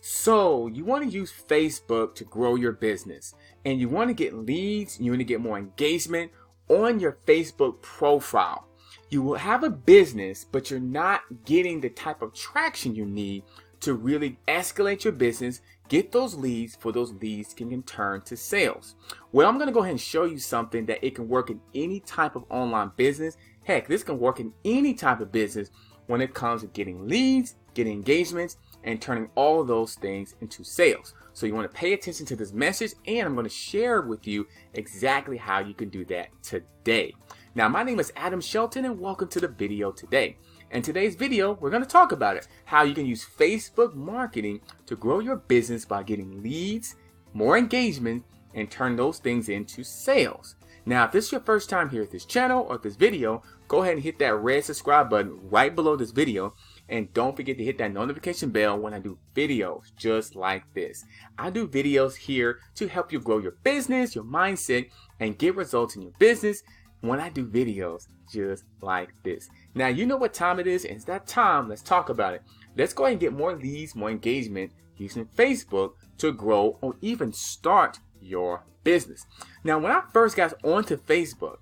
So you want to use Facebook to grow your business, and you want to get leads, and you want to get more engagement on your Facebook profile. You will have a business, but you're not getting the type of traction you need to really escalate your business, get those leads, for those leads can turn to sales. Well, I'm going to go ahead and show you something that it can work in any type of online business. Heck, this can work in any type of business when it comes to getting leads, getting engagements, and turning all of those things into sales. So you want to pay attention to this message, and I'm going to share with you exactly how you can do that today. Now, my name is Shelton, and welcome to the video today. In today's video, we're going to talk about it, how you can use Facebook marketing to grow your business by getting leads, more engagement, and turn those things into sales. Now, if this is your first time here at this channel or this video, go ahead and hit that red subscribe button right below this video. And don't forget to hit that notification bell when I do videos just like this. I do videos here to help you grow your business, your mindset, and get results in your business when I do videos just like this. Now, you know what time it is, and it's that time. Let's talk about it. Let's go ahead and get more leads, more engagement using Facebook to grow or even start your business. Now, when I first got onto Facebook,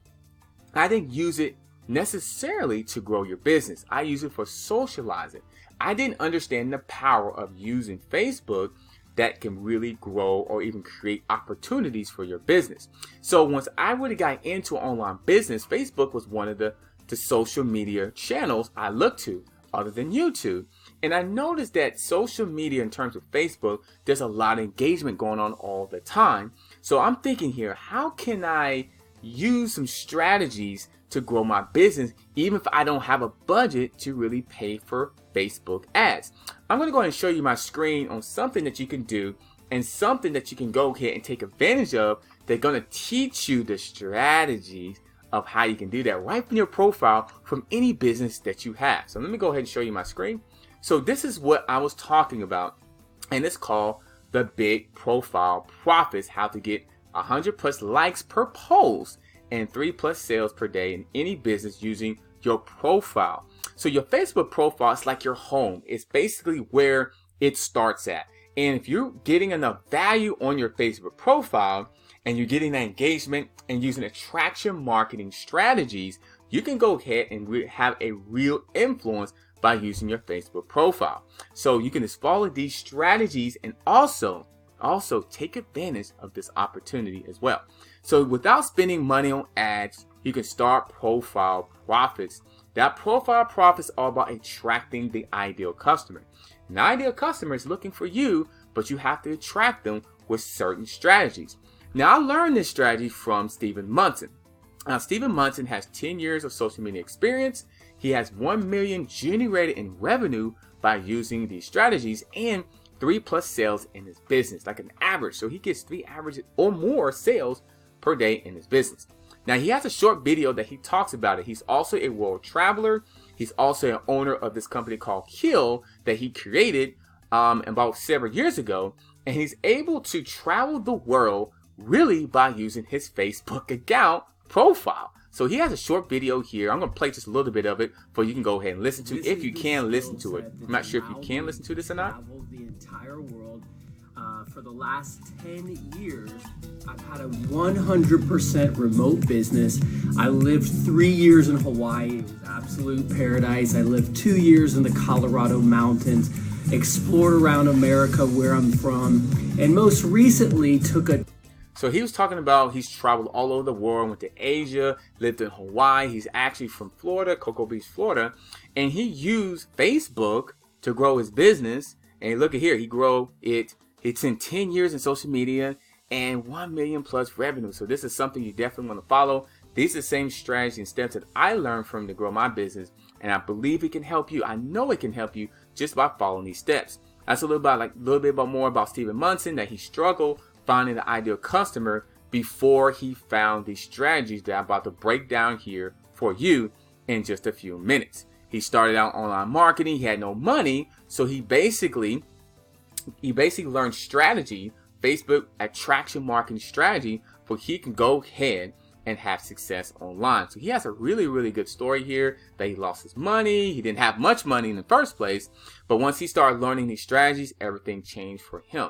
I didn't use it necessarily to grow your business. I use it for socializing. I didn't understand the power of using Facebook that can really grow or even create opportunities for your business. So once I really got into online business, Facebook was one of the social media channels I looked to other than YouTube. And I noticed that social media, in terms of Facebook, there's a lot of engagement going on all the time. So I'm thinking here, how can I use some strategies to grow my business, even if I don't have a budget to really pay for Facebook ads? I'm going to go ahead and show you my screen on something that you can do and something that you can go ahead and take advantage of. They're going to teach you the strategies of how you can do that right from your profile from any business that you have. So let me go ahead and show you my screen. So this is what I was talking about, and it's called the Big Profile Profits, how to get 100+ likes per post and 3+ sales per day in any business using your profile. So your Facebook profile is like your home. It's basically where it starts at. And if you're getting enough value on your Facebook profile and you're getting that engagement and using attraction marketing strategies, you can go ahead and have a real influence by using your Facebook profile. So you can just follow these strategies and also take advantage of this opportunity as well. So without spending money on ads, you can start profile profits. That profile profits are about attracting the ideal customer. An ideal customer is looking for you, but you have to attract them with certain strategies. Now, I learned this strategy from Stephen Munson. Now, Stephen Munson has 10 years of social media experience. He has 1 million generated in revenue by using these strategies and 3+ sales in his business, like an average. So he gets 3 average or more sales per day in his business. Now, he has a short video that he talks about it. He's also a world traveler. He's also an owner of this company called Kill that he created about several years ago. And he's able to travel the world really by using his Facebook account profile. So he has a short video here. I'm going to play just a little bit of it for you can go ahead and listen to, if you can listen to it. I'm not sure if you can listen to this or not. The entire world for the last 10 years. I've had a 100% remote business. I lived 3 years in Hawaii. It was absolute paradise. I lived 2 years in the Colorado mountains, explored around America where I'm from, and most recently took a... So he was talking about he's traveled all over the world, went to Asia, lived in Hawaii. He's actually from Florida, Cocoa Beach, Florida. And he used Facebook to grow his business. And look at here, he grew it. It's in 10 years in social media and 1 million+ revenue. So this is something you definitely want to follow. These are the same strategies and steps that I learned from to grow my business. And I believe it can help you. I know it can help you just by following these steps. That's a little bit more about Stephen Munson, that he struggled finding the ideal customer before he found these strategies that I'm about to break down here for you in just a few minutes. He started out online marketing. He had no money, so he basically learned strategy, Facebook attraction marketing strategy, for he can go ahead and have success online. So he has a really, really good story here that he lost his money. He didn't have much money in the first place, but once he started learning these strategies, everything changed for him.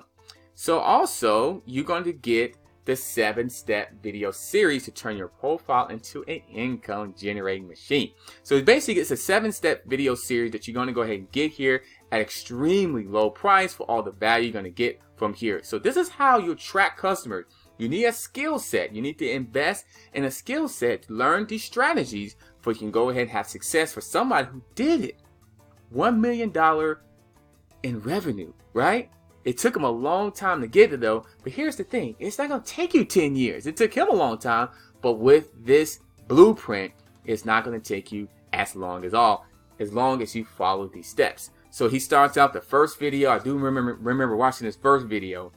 So also, you're going to get the 7-step video series to turn your profile into an income generating machine. So basically, it's a 7-step video series that you're going to go ahead and get here at extremely low price for all the value you're going to get from here. So this is how you attract customers. You need a skill set. You need to invest in a skill set to learn these strategies so you can go ahead and have success for somebody who did it. $1 million in revenue, right? It took him a long time to get it though, but here's the thing. It's not going to take you 10 years. It took him a long time, but with this blueprint, it's not going to take you as long as you follow these steps. So he starts out the first video. I do remember watching his first video,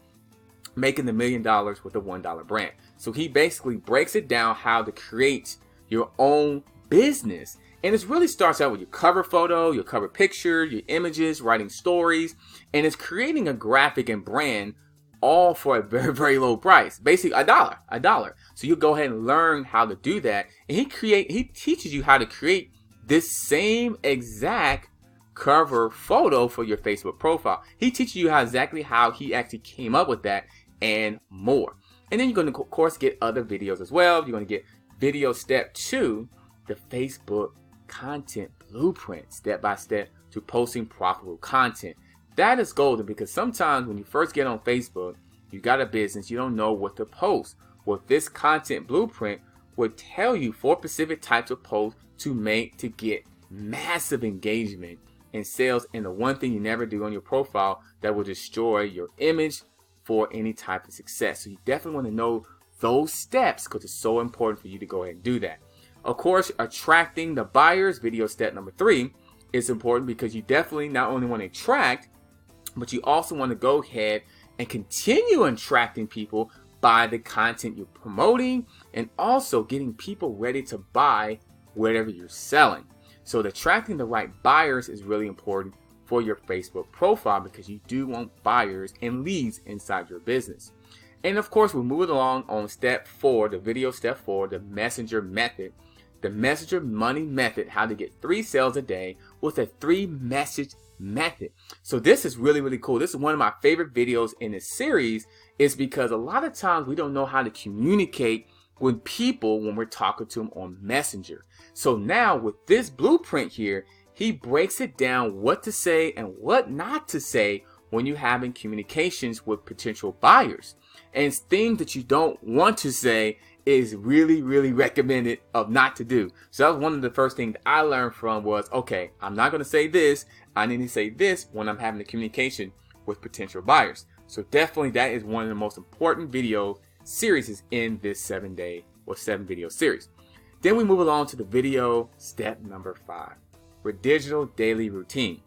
making the $1 million with a $1 brand. So he basically breaks it down how to create your own business. And it really starts out with your cover photo, your cover picture, your images, writing stories, and it's creating a graphic and brand all for a very, very low price. Basically $1. So you go ahead and learn how to do that. And he teaches you how to create this same exact cover photo for your Facebook profile. He teaches you exactly how he actually came up with that and more. And then you're going to, of course, get other videos as well. You're going to get video step 2, the Facebook content blueprint, step by step to posting profitable content. That is golden because sometimes when you first get on Facebook, you got a business, you don't know what to post. Well, this content blueprint will tell you 4 specific types of posts to make to get massive engagement and sales, and the one thing you never do on your profile that will destroy your image for any type of success. So you definitely want to know those steps because it's so important for you to go ahead and do that. Of course, attracting the buyers, video step number 3, is important because you definitely not only want to attract, but you also want to go ahead and continue attracting people by the content you're promoting and also getting people ready to buy whatever you're selling. So attracting the right buyers is really important for your Facebook profile because you do want buyers and leads inside your business. And of course, we're moving along on step 4, the video step 4, the messenger method. The messenger money method, how to get 3 sales a day with a 3-message method. So this is really, really cool. This is one of my favorite videos in this series is because a lot of times we don't know how to communicate with people when we're talking to them on Messenger. So now with this blueprint here, he breaks it down what to say and what not to say when you're having communications with potential buyers. And things that you don't want to say is really, really recommended of not to do. So that was one of the first things I learned from was, okay, I'm not going to say this. I need to say this when I'm having the communication with potential buyers. So definitely that is one of the most important video series in this 7 video series. Then we move along to the video step number 5, with digital daily routine.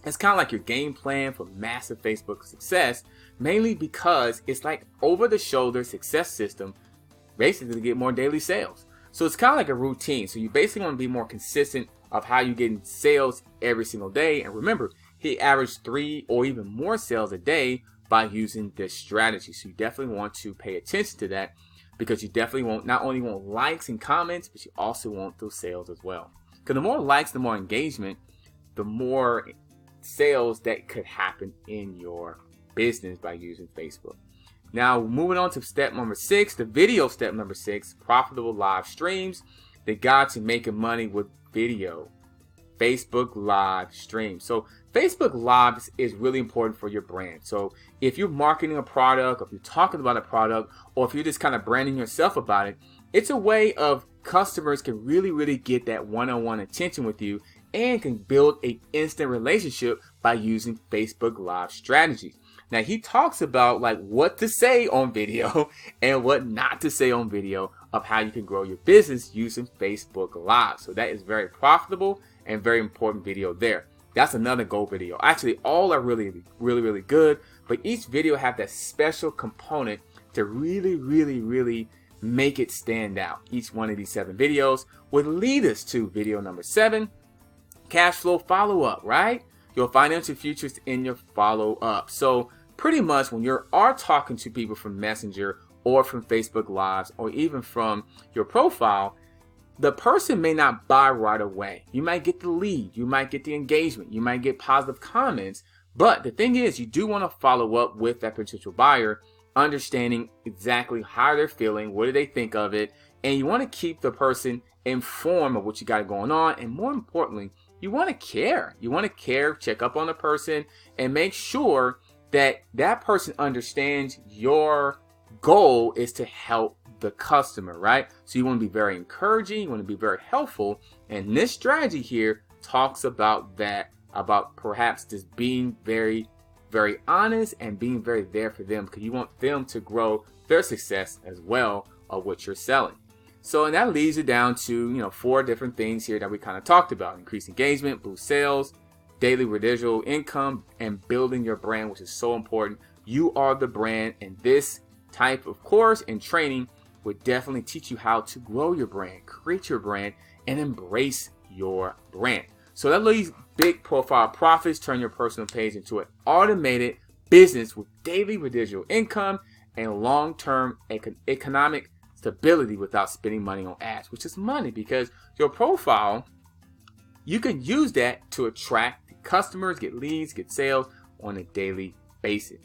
It's kind of like your game plan for massive Facebook success, mainly because it's like over-the-shoulder success system basically to get more daily sales. So it's kind of like a routine. So you basically want to be more consistent of how you're getting sales every single day. And remember, he averaged 3 or even more sales a day by using this strategy. So you definitely want to pay attention to that because you definitely want not only want likes and comments, but you also want those sales as well. Because the more likes, the more engagement, the more sales that could happen in your business by using Facebook. Now, moving on to step number 6, the video step number 6, profitable live streams, the guide to making money with video, Facebook live streams. So Facebook Live is really important for your brand. So if you're marketing a product, or if you're talking about a product, or if you're just kind of branding yourself about it, it's a way of customers can really, really get that one-on-one attention with you and can build an instant relationship by using Facebook Live strategies. Now, he talks about like what to say on video and what not to say on video of how you can grow your business using Facebook Live. So that is very profitable and very important video there. That's another gold video. Actually, all are really, really, really good, but each video have that special component to really, really, really make it stand out. Each one of these 7 videos would lead us to video number 7, cash flow follow-up, right? Your financial futures in your follow-up. So pretty much when you are talking to people from Messenger or from Facebook Lives or even from your profile, the person may not buy right away. You might get the lead, you might get the engagement, you might get positive comments. But the thing is, you do want to follow up with that potential buyer, understanding exactly how they're feeling, what do they think of it, and you want to keep the person informed of what you got going on. And more importantly, you want to care. You want to care, check up on the person, and make sure that that person understands your goal is to help the customer, right? So you want to be very encouraging, you want to be very helpful. And this strategy here talks about that, about perhaps just being very, very honest and being very there for them, because you want them to grow their success as well of what you're selling. So, and that leads you down to, 4 different things here that we kind of talked about: increase engagement, boost sales, daily residual income, and building your brand, which is so important. You are the brand, and this type of course and training would definitely teach you how to grow your brand, create your brand, and embrace your brand. So that leaves big profile profits, turn your personal page into an automated business with daily residual income and long-term economic stability without spending money on ads, which is money, because your profile, you can use that to attract customers, get leads, get sales on a daily basis.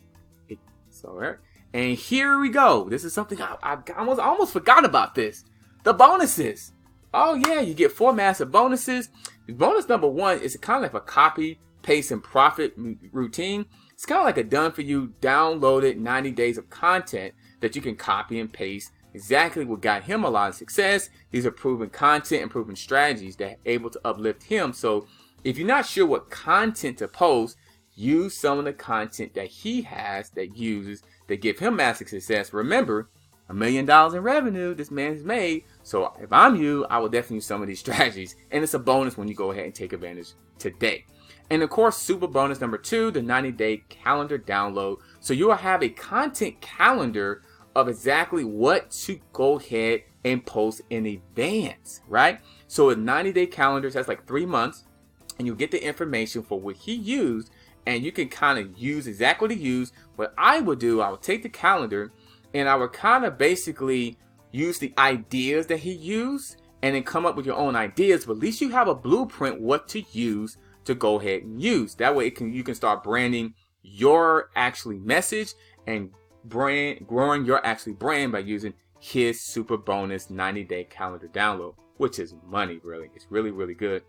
And here we go. This is something I almost forgot about this. The bonuses. Oh yeah, you get 4 massive bonuses. Bonus number 1 is kind of like a copy, paste, and profit routine. It's kind of like a done for you, downloaded 90 days of content that you can copy and paste. Exactly what got him a lot of success. These are proven content and proven strategies that are able to uplift him. So if you're not sure what content to post, use some of the content that he has that uses that give him massive success. Remember, $1 million in revenue this man has made. So if I'm you, I will definitely use some of these strategies. And it's a bonus when you go ahead and take advantage today. And of course, super bonus number 2, the 90-day calendar download. So you will have a content calendar of exactly what to go ahead and post in advance, right? So a 90-day calendar, that's like 3 months, and you get the information for what he used, and you can kind of use exactly what he used. What I would do, I would take the calendar and I would kind of basically use the ideas that he used and then come up with your own ideas, but at least you have a blueprint what to use to go ahead and use. That way you can start branding your actually message and growing your actually brand by using his super bonus 90-day calendar download, which is money, really. It's really, really good.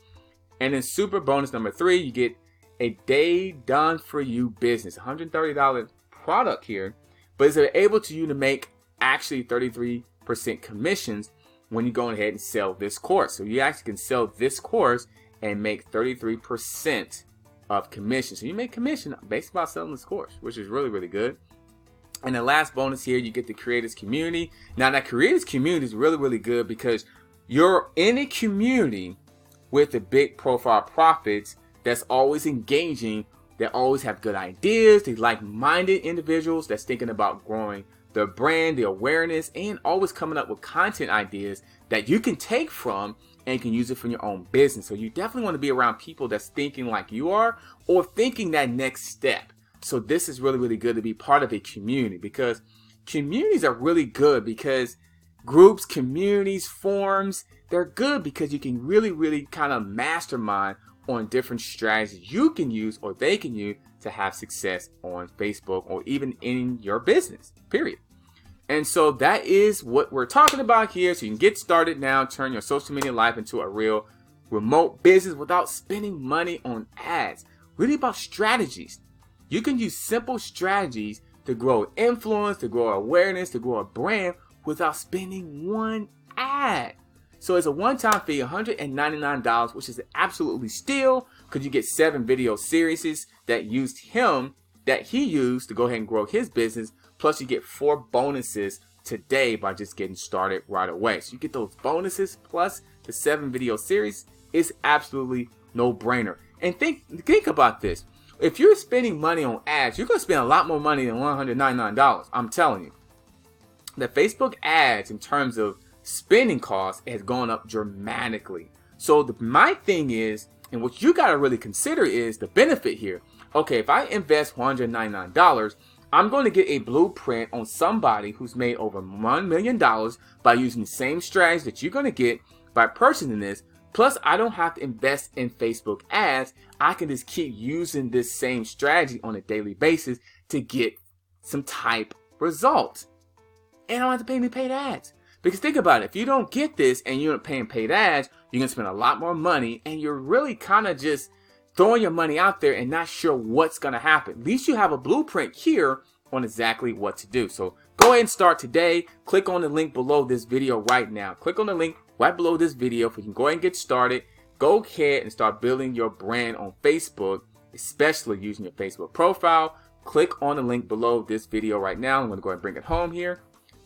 And then super bonus number 3, you get a day done for you business, $130 product here, but it's able to you to make actually 33% commissions when you go ahead and sell this course. So you actually can sell this course and make 33% of commission. So you make commission based on selling this course, which is really, really good. And the last bonus here, you get the creators community. Now that creators community is really, really good because you're in a community with the big profile profits that's always engaging, that always have good ideas, they like-minded individuals that's thinking about growing the brand, the awareness, and always coming up with content ideas that you can take from and can use it for your own business. So you definitely want to be around people that's thinking like you are or thinking that next step. So this is really, really good to be part of a community, because communities are really good because groups, communities, forums, they're good because you can really, really kind of mastermind on different strategies you can use or they can use to have success on Facebook or even in your business, period. And so that is what we're talking about here. So you can get started now, turn your social media life into a real remote business without spending money on ads. Really about strategies. You can use simple strategies to grow influence, to grow awareness, to grow a brand without spending one ad. So it's a one-time fee, $199, which is an absolutely steal because you get 7 video series that he used to go ahead and grow his business. Plus you get 4 bonuses today by just getting started right away. So you get those bonuses plus the 7 video series. It's absolutely no-brainer. And think about this. If you're spending money on ads, you're going to spend a lot more money than $199. I'm telling you. The Facebook ads in terms of spending costs has gone up dramatically. So my thing is, and what you got to really consider is the benefit here. Okay, if I invest $199, I'm going to get a blueprint on somebody who's made over $1 million by using the same strategy that you're going to get by purchasing this. Plus, I don't have to invest in Facebook ads. I can just keep using this same strategy on a daily basis to get some type results. And I don't have to pay any paid ads. Because think about it, if you don't get this and you're not paying paid ads, you're going to spend a lot more money and you're really kind of just throwing your money out there and not sure what's going to happen. At least you have a blueprint here on exactly what to do. So go ahead and start today. Click on the link below this video right now. Click on the link right below this video if you can go ahead and get started. Go ahead and start building your brand on Facebook, especially using your Facebook profile. Click on the link below this video right now. I'm going to go ahead and bring it home here.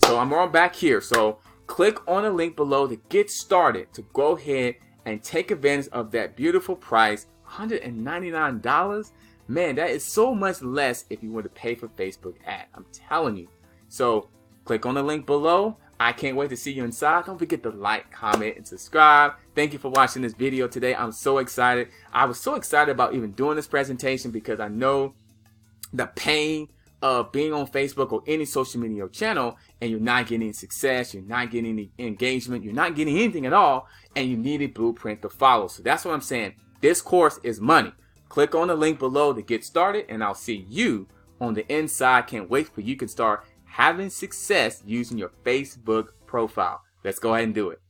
So I'm on back here. So click on the link below to get started, to go ahead and take advantage of that beautiful price, $199. Man, that is so much less if you were to pay for Facebook ad. I'm telling you. So click on the link below. I can't wait to see you inside. Don't forget to like, comment, and subscribe. Thank you for watching this video today. I'm so excited. I was so excited about even doing this presentation because I know the pain of being on Facebook or any social media channel and you're not getting any success, you're not getting any engagement, you're not getting anything at all, and you need a blueprint to follow. So that's what I'm saying. This course is money. Click on the link below to get started, and I'll see you on the inside. Can't wait for you can start having success using your Facebook profile. Let's go ahead and do it.